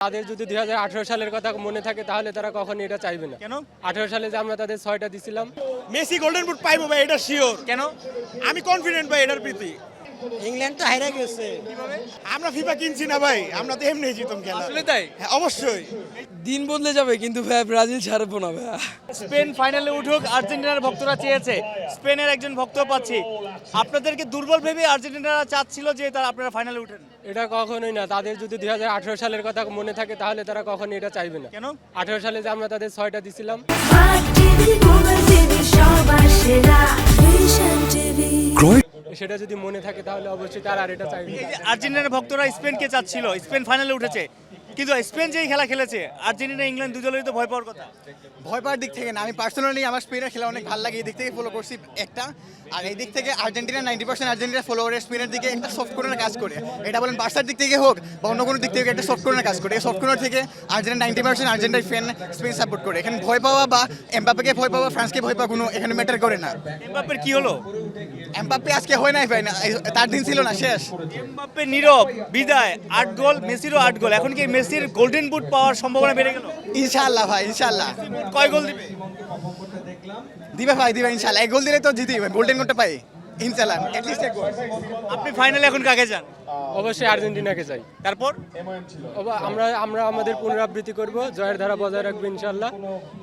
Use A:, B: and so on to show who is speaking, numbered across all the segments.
A: তাদের যদি 2018 সালের কথা মনে থাকে তাহলে তারা কখনো এটা চাইবে না।
B: কেন?
A: 18 সালে যে আমরা তাদের 6টা দিছিলাম।
C: মেসি গোল্ডেন বুট পাইবো ভাই, এটা শিওর।
B: কেন?
C: আমি কনফিডেন্ট ভাই এটার প্রতি।
D: ইংল্যান্ড তো হাইরা গেছে।
C: আমরা ফিফা কিনছি না ভাই, আমরা তো এমনি জিতম খেলা।
B: আসলে তাই?
C: হ্যাঁ অবশ্যই।
D: দিন বদলে যাবে কিন্তু ভাই ব্রাজিল ছাড়বো না ভাই।
B: স্পেন ফাইনালে উঠুক আর্জেন্টিনার ভক্তরা চেয়েছে, স্পেনের একজন ভক্ত পাচ্ছি। আপনাদেরকে দুর্বল ভেবে আর্জেন্টিনারা চাচ্ছিল যে তারা আপনারা ফাইনালে উঠেন।
A: এটা কখনোই না। তাদের যদি 2018 সালের কথা মনে থাকে তাহলে তারা কখনো এটা চাইবে না।
B: কেন?
A: 18 সালে যে আমরা তাদের 6টা দিছিলাম। সেটা যদি মনে থাকে তাহলে অবশ্যই তারা আর এটা চাইবে
B: এই
A: না।
B: যে আর্জেন্টিনার ভক্তরা স্পেনকে চাচ্ছিল, স্পেন ফাইনালে উঠেছে, কিন্তু স্পেন যেই খেলা খেলেছে আর্জেন্টিনা ইংল্যান্ড দুই দলেরই তো ভয় পাওয়ার কথা।
E: ভয় পাওয়ার দিক থেকে না, আমি পার্সোনালি আমার স্পেনের খেলা অনেক ভালো লাগে, এই দিক থেকে ফলো করছি একটা। আর এই দিক থেকে আর্জেন্টিনা 90% আর্জেন্টিনা ফলোয়ারের স্পেনের দিকে একটা সফট কর্নার কাজ করে, এটা বলেন বার্সার দিক থেকে হোক বা অন্য কোনো দিক থেকে একটা সফট কর্নার কাজ করে। এই সফট কর্নার থেকে আর্জেন্টিনা 90% আর্জেন্টিনার ফ্যান স্পেন সাপোর্ট করে। এখানে ভয় পাওয়া বা এমবাপ্পেকে ভয় পাওয়া, ফ্রান্সকে ভয় পাওয়া কোনো এখানে ম্যাটার করে না।
B: এমবাপ্পের কি হলো?
E: এমবাপ্পে আজকে হয় নাই ভাই, না তার দিন ছিল না, শেষ।
B: এমবাপ্পে নীরব বিদায়, 8 গোল, মেসিরও 8 গোল। এখন কি মেসির গোল্ডেন বুট পাওয়ার সম্ভাবনা বেড়ে গেল?
E: ইনশাআল্লাহ ভাই, ইনশাআল্লাহ
B: কয় গোল দিবে?
E: দিবে ভাই, দিবে ইনশাআল্লাহ। এক গোল দিলে তো জিতি, গোল্ডেন গোলটা পাই ইনশাআল্লাহ, অ্যাটলিস্ট এক গোল।
B: আপনি ফাইনালে এখন কাকে চান?
A: অবশ্যই আর্জেন্টিনাকে চাই।
B: তারপর
A: আমরা আমাদের পুনরাবৃত্তি করব, জয়ের ধারা বজায় রাখবো ইনশাল্লাহ।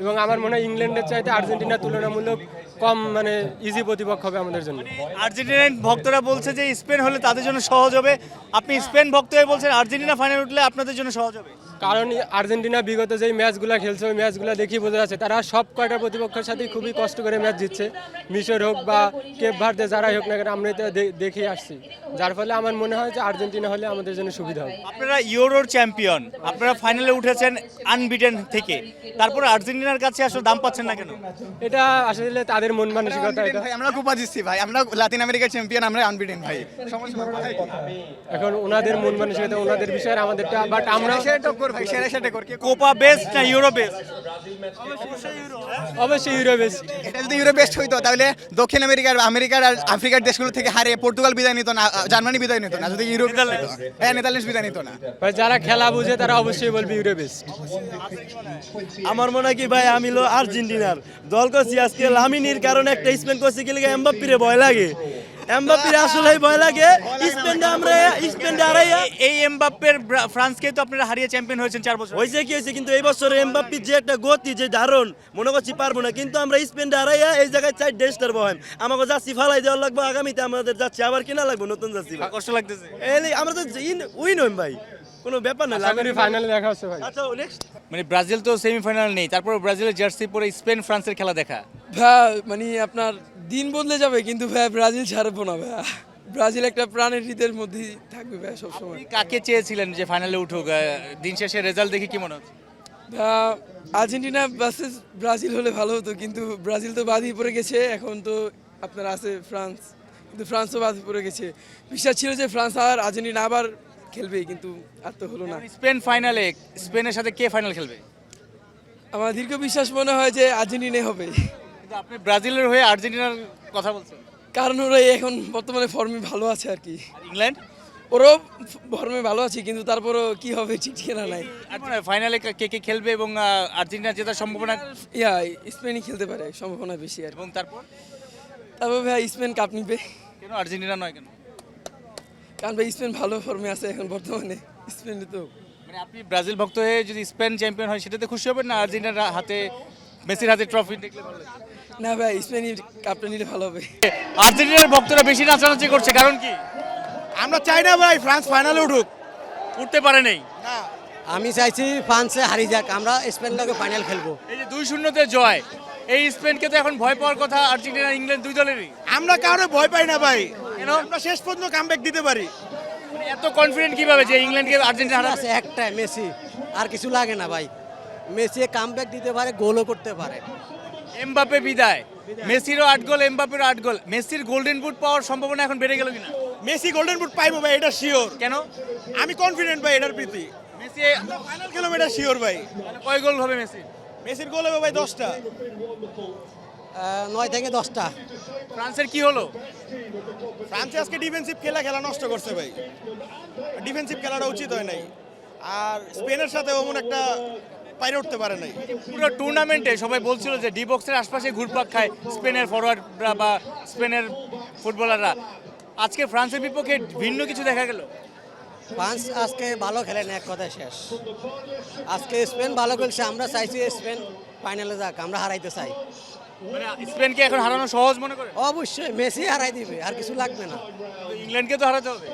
A: এবং আমার মনে হয় ইংল্যান্ডের চাইতে আর্জেন্টিনা তুলনামূলক কম ইজি প্রতিপক্ষ হবে আমাদের জন্য।
B: আর্জেন্টিনার ভক্তরা বলছে যে স্পেন হলে তাদের জন্য সহজ হবে, আপনি স্পেন ভক্ত হয়ে বলছেন আর্জেন্টিনা ফাইনাল উঠলে আপনাদের জন্য সহজ হবে।
A: কারণ আর্জেন্টিনা বিগত যেই ম্যাচগুলো খেলছে ওই ম্যাচগুলো দেখি বোঝা যাচ্ছে তারা সব কয়টা প্রতিপক্ষের সাথে খুবই কষ্ট করে ম্যাচ জিতছে। মিশর হোক বা কেপ ভার্দে যারাই হোক না কেন, আমরা এটা দেখে আসছি। যার ফলে আমার মনে হয় যে আর্জেন্টিনা হলে আমাদের জন্য সুবিধা হবে।
B: আপনারা ইউরোর চ্যাম্পিয়ন, আপনারা ফাইনালে উঠেছেন আনবিটেন থেকে, তারপর আর্জেন্টিনার কাছে আসলে দাম পাচ্ছেন না কেন?
A: এটা আসলে তাদের মন মানসিকতা। এটা
E: ভাই আমরা কোপা জিতছি ভাই, আমরা লাতিন আমেরিকার চ্যাম্পিয়ন, আমরা আনবিটেন ভাই। সমস্যা নাই।
A: এখন ওনাদের মন মানসিকতা, ওনাদের বিষয়ে আমাদেরটা, বাট আমরা
E: সেরা টক্কর ভাই, সেরা টক্কর।
B: কোপা বেস্ট না ইউরো বেস্ট?
A: অবশ্যই ইউরো বেস্ট।
E: এটা যদি ইউরো বেস্ট হইতো তাহলে দক্ষিণ আমেরিকার আর আফ্রিকার দেশগুলো থেকে হারে পর্তুগাল বিদায় নিত না, জার্মানি বিদায় নিত না, যদি ইউরো হ্যাঁ নেদারল্যান্ডস বিদায় নিত না।
A: ভাই যারা খেলা বুঝে তারা অবশ্যই বলবে ইউরো বেস্ট।
F: আমার মনে হয় কি ভাই, আমি হলো আর্জেন্টিনার দল করছি আজকে লামিনির কারণে, একটা স্পেন করছি কি লাগে এমবাপ্পিরে ভয় লাগে, এমবাপ্পির আসলেই ভয় লাগে। স্পেনটা হারাইয়া
B: এই এমবাপ্পের ফ্রান্সকে তো আপনারা হারিয়ে চ্যাম্পিয়ন হয়েছেন 4 বছর।
F: হয়েছে কি হয়েছে, কিন্তু এই বছর এমবাপ্পির যে একটা গতি, যে ধারণ, মনে করছি পারবো না, কিন্তু আমরা স্পেনটা হারাইয়া এই জায়গায় 4 ডেস্টার বহাম। আমাকে যাচ্ছি ফালাই দেওয়ার লাগবে, আগামীতে আমাদের যাচ্ছি আবার কিনা লাগবে নতুন যাচ্ছি।
B: কষ্ট লাগতেছে?
F: আমরা তো উইন হইম ভাই, কোনো ব্যাপার না।
A: আশা করি ফাইনালে দেখা হচ্ছে ভাই।
F: আচ্ছা নেক্সট।
B: মানে ব্রাজিল তো সেমিফাইনাল নেই, তারপর ব্রাজিলের জার্সি পরে স্পেন ফ্রান্সের খেলা দেখা।
D: ভাই মানে আপনার দিন বদলে যাবে কিন্তু ভাই ব্রাজিল ছাড়বো না ভাই। ব্রাজিল একটা প্রাণের হৃদয়ের মধ্যেই থাকবে ভাই সবসময়।
B: আপনি কাকে চেয়েছিলেন যে ফাইনালে উঠুক? দিন শেষে রেজাল্ট দেখে কি মনে হচ্ছে?
D: আর্জেন্টিনা ভার্সেস ব্রাজিল হলে ভালো হতো, কিন্তু ব্রাজিল তো বাদই পড়ে গেছে। এখন তো আপনার আছে ফ্রান্স, কিন্তু ফ্রান্সও বাদই পড়ে গেছে। বিশ্বাস ছিল যে ফ্রান্স আর আর্জেন্টিনা আবার খেলবে, কিন্তু আর তো হলো না।
B: স্পেন ফাইনালে, স্পেনের সাথে কে ফাইনাল খেলবে?
D: আমার দীর্ঘ বিশ্বাস মনে হয় যে আর্জেন্টিনাই হবে।
B: কিন্তু আপনি ব্রাজিলের হয়ে আর্জেন্টিনার কথা বলছেন।
D: কারণ ওরা এখন বর্তমানে ফর্মে ভালো আছে আর কি।
B: আর ইংল্যান্ড?
D: ওরাও ফর্মে ভালো আছে, কিন্তু তারপরও কি হবে ঠিক ঠিকানা নাই।
B: ফাইনালে কে কে খেলবে এবং আর্জেন্টিনা জেতার সম্ভাবনা?
D: স্পেনই খেলতে পারে, সম্ভাবনা বেশি আর।
B: এবং তারপর
D: ভাই স্পেন কাপ নিবে।
B: কেন আর্জেন্টিনা নয় কেন?
D: কারণ ভাই স্পেন ভালো ফর্মে আছে এখন বর্তমানে। স্পেনে তো
B: মানে আপনি ব্রাজিল ভক্ত হয়ে যদি স্পেন চ্যাম্পিয়ন হয় সেটাতে খুশি হবেন না আর্জেন্টিনার হাতে, মেসির হাতে ট্রফি দেখলে ভালো লাগে?
D: না ভাই, স্পেনই কাপটা নিলে ভালো হবে।
B: আর্জেন্টিনার ভক্তরা বেশি নাচানাচি করছে, কারণ কি?
C: আমরা চাই না ভাই ফ্রান্স ফাইনালে উঠুক।
B: উঠতে পারে নেই।
D: আমি চাইছি ফ্রান্সে হারিয়ে যাক, আমরা স্পেন লাগে ফাইনাল খেলবো।
B: এই যে 2-0 জয়, এই স্পেনকে তো এখন ভয় পাওয়ার কথা আর্জেন্টিনা ইংল্যান্ড দুই দলেরই।
C: আমরা কারো ভয় পাই না ভাই,
B: কেন?
C: আমরা শেষ পর্যন্ত কামব্যাক দিতে পারি।
B: মানে এত কনফিডেন্ট কিভাবে যে ইংল্যান্ডকে আর্জেন্টিনা হারাবে?
D: আছে একটাই মেসি, আর কিছু লাগে না ভাই। মেসি কামব্যাক দিতে পারে, গোলও করতে পারে।
B: এমবাপ্পে বিদায়, মেসিরও 8 গোল, এমবাপ্পেরও 8 গোল। মেসির গোল্ডেন বুট পাওয়ার সম্ভাবনা এখন বেড়ে গেল কিনা?
C: মেসি গোল্ডেন বুট পাইবো ভাই, এটা শিওর।
B: কেন?
C: আমি কনফিডেন্ট ভাই এটার প্রতি।
B: মেসি
C: ফাইনাল খেলবে এটা শিওর ভাই।
B: কয় গোল হবে মেসি?
C: মেসির গোল হবে ভাই 10টা।
D: 9 থেকে 10টা।
B: ফ্রান্সের কি হলো?
C: ফ্রান্সে আজকে ডিফেন্সিভ খেলা নষ্ট করছে ভাই। ডিফেন্সিভ খেলাটা উচিত হয় নাই। আর স্পেনের সাথে ওমন একটা পাইরে উঠতে পারে নাই।
B: পুরো টুর্নামেন্টে সবাই বলছিল যে ডি বক্সের আশপাশে ঘুরপাক খায় স্পেনের ফরওয়ার্ডরা বা স্পেনের ফুটবলাররা। আজকে ফ্রান্সের বিপক্ষে ভিন্ন কিছু দেখা গেল।
G: ফ্রান্স আজকে ভালো খেলেন, এক কথায় শেষ। আজকে স্পেন ভালো খেলছে, আমরা চাইছি স্পেন ফাইনালে যাক, আমরা হারাইতে চাই।
B: মানে স্পেনকে এখন হারানো সহজ মনে করে?
G: অবশ্যই মেসি হারাই দিবে, আর কিছু লাগবে না।
B: ইংল্যান্ডকে তো হারাতে হবে।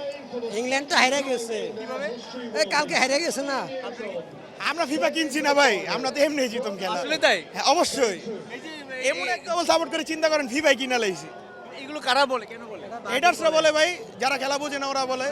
G: ইংল্যান্ড তো হেরে গেছে, এই কালকে হেরে গেছে না।
C: আমরা ফিফা কিনছি না ভাই, আমরা তো এমনি জিতম খেলা।
B: আসলে তাই?
C: হ্যাঁ অবশ্যই, এমন একটা সাপোর্ট করে চিন্তা করেন ফিফাই কিনা লাইছি।
B: এগুলো কারা বলে, কেন বলে?
C: হেটার্সরা বলে ভাই, যারা খেলা বোঝে না ওরা বলে।